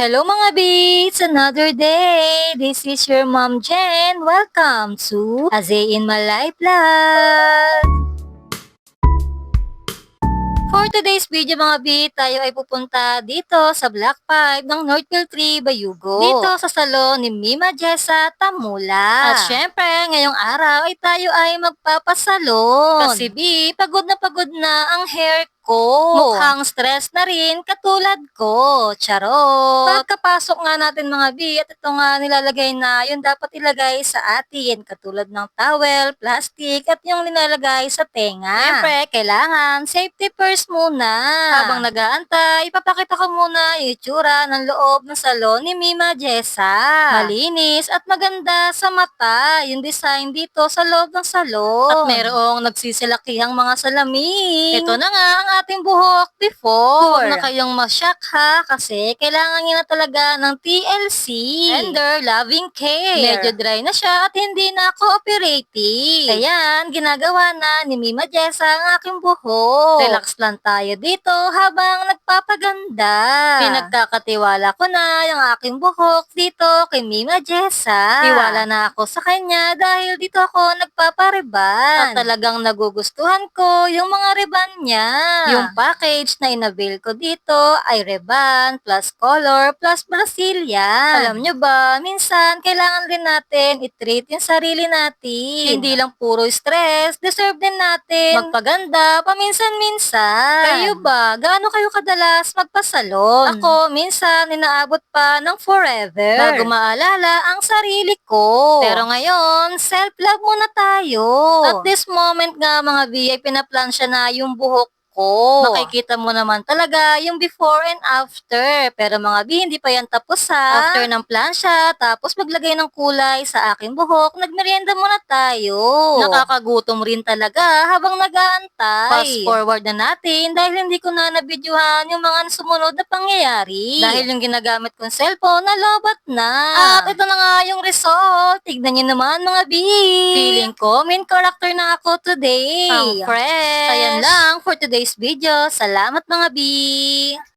Hello mga beats! Another day! This is your Mom Jen. Welcome to A Day in My Life Vlog! For today's video mga beat, tayo ay pupunta dito sa Block 5 ng Northfield 3, Bayugo. Dito sa salon ni Mima Jessa Tamula. At syempre, ngayong araw ay tayo ay magpapasalon. Kasi pagod na ang hair ko. Mukhang stress na rin katulad ko. Charot! Pagkapasok nga natin mga bi, at ito nga nilalagay na yung dapat ilagay sa atin. Katulad ng towel, plastic, at yung nilalagay sa tenga. Syempre, kailangan safety first muna. Habang nag-aantay, ipapakita ko muna yung itsura ng loob ng salon ni Mima Jessa. Malinis at maganda sa mata yung design dito sa loob ng salon. At merong nagsisilakihang mga salamin. Ito na nga ang ating buhok before. Huwag na kayong masyak ha, kasi kailangan niya na talaga ng TLC. Tender loving care. Medyo dry na siya at hindi na cooperative. Ayan, ginagawa na ni Mima Jessa ang aking buhok. Relax lang tayo dito habang nagpapaganda. Pinagkakatiwala ko na yung aking buhok dito kay Mima Jessa. Tiwala na ako sa kanya dahil dito ako nagpapariban. At talagang nagugustuhan ko yung mga riban niya. Yung package na inavail ko dito ay riban plus color plus Brazilian. Alam nyo ba, minsan kailangan rin natin i-treat yung sarili natin. Hindi lang puro stress, deserve din natin magpaganda paminsan-minsan. Kayo ba, gaano kayo kadalas magpasalon? Ako, minsan inaabot pa ng forever bago maalala ang sarili ko. Pero ngayon, self-love muna tayo. At this moment nga mga B, ay pinaplansya na yung buhok ko. Makikita mo naman talaga yung before and after. Pero mga B, hindi pa yan tapos ha. After ng plansya, tapos maglagay ng kulay sa aking buhok, nagmerienda muna tayo. Nakakagutom rin talaga habang nag-aantay. Fast forward na natin dahil hindi ko na nabidyohan yung mga sumunod na pangyayari. Dahil yung ginagamit kong cellphone nalobat na. At ito na nga yung result. Tignan nyo naman mga B. Feeling ko, main character na ako today. Ang fresh. Ayan lang for today's video. Salamat mga B.